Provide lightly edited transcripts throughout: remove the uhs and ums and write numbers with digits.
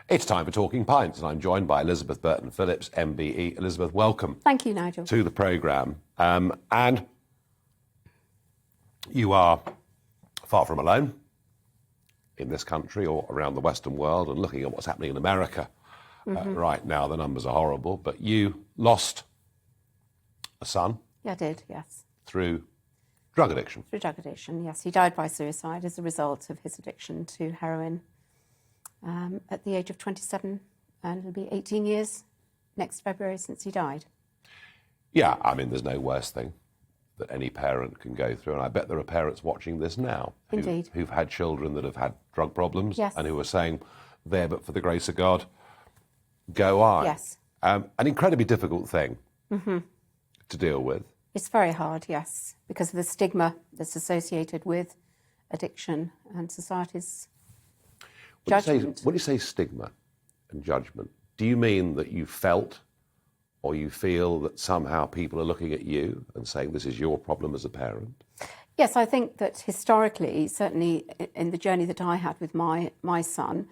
It's time for Talking Pints, and I'm joined by Elizabeth Burton-Phillips, MBE. Elizabeth, welcome. Thank you, Nigel. To the programme. And you are far from alone in this country or around the Western world, and looking at what's happening in America right now, the numbers are horrible. But you lost a son. Yeah, I did, yes. Through drug addiction. Through drug addiction, yes. He died by suicide as a result of his addiction to heroin at the age of 27, and it'll be 18 years next February since he died. Yeah, I mean, there's no worse thing that any parent can go through, and I bet there are parents watching this now who've had children that have had drug problems, yes, and who are saying, there, but for the grace of God, go I. Yes. An incredibly difficult thing to deal with. It's very hard, yes, because of the stigma that's associated with addiction and society's judgment. When you say stigma and judgment, do you mean that you felt or you feel that somehow people are looking at you and saying this is your problem as a parent? Yes, I think that historically, certainly in the journey that I had with my son,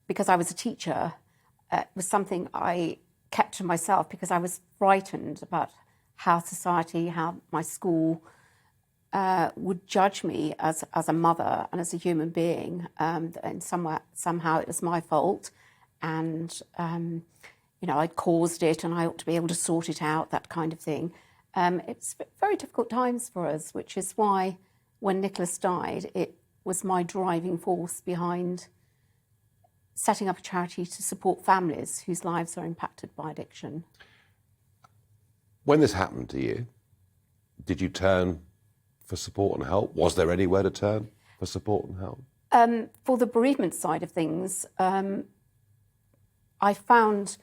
because I was a teacher, it was something I kept to myself because I was frightened about how society, how my school would judge me as a mother and as a human being, and somehow it was my fault, and I'd caused it and I ought to be able to sort it out, that kind of thing. It's very difficult times for us, which is why when Nicholas died, it was my driving force behind setting up a charity to support families whose lives are impacted by addiction. When this happened to you, did you turn for support and help? Was there anywhere to turn for support and help? For the bereavement side of things, I found,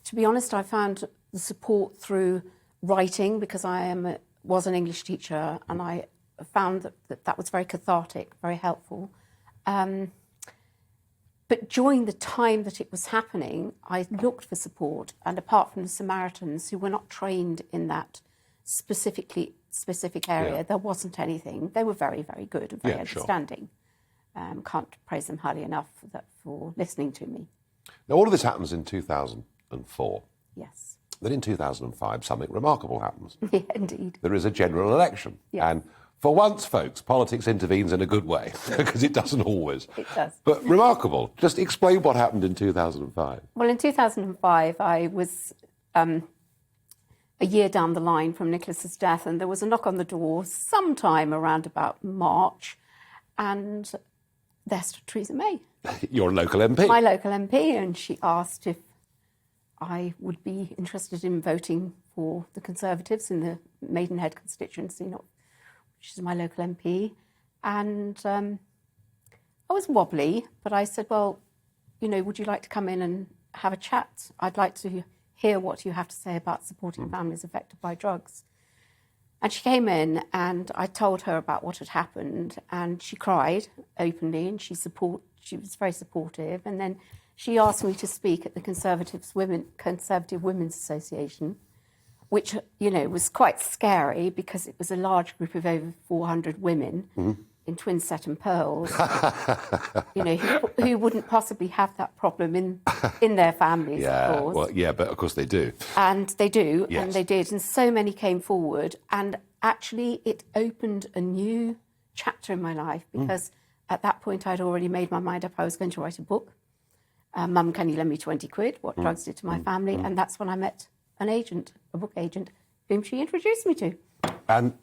to be honest, I found the support through writing, because I was an English teacher, and I found that was very cathartic, very helpful. But during the time that it was happening, I looked for support, and apart from the Samaritans, who were not trained in that specific area, there wasn't anything. They were very, very good and very understanding. Sure. Can't praise them highly enough for listening to me. Now, all of this happens in 2004. Yes. Then in 2005, something remarkable happens. Yeah, indeed. There is a general election. Yes. And for once, folks, politics intervenes in a good way, because it doesn't always. It does. But remarkable. Just explain what happened in 2005. Well, in 2005, I was a year down the line from Nicholas's death, and there was a knock on the door sometime around about March, and there stood Theresa May. Your local MP. My local MP, and she asked if I would be interested in voting for the Conservatives in the Maidenhead constituency, which is my local MP. And I was wobbly, but I said, well, would you like to come in and have a chat? I'd like to hear what you have to say about supporting families affected by drugs. And she came in, and I told her about what had happened, and she cried openly, and she was very supportive. And then she asked me to speak at the Conservative Women's Association, which, was quite scary, because it was a large group of over 400 women in twin set and pearls, who wouldn't possibly have that problem in their families, of course. Well, yeah, but of course they do. And they do, yes. And they did. And so many came forward. And actually, it opened a new chapter in my life, because at that point, I'd already made my mind up I was going to write a book. Mum, can you lend me 20 quid? What drugs did to my family? And that's when I met a book agent, whom she introduced me to. And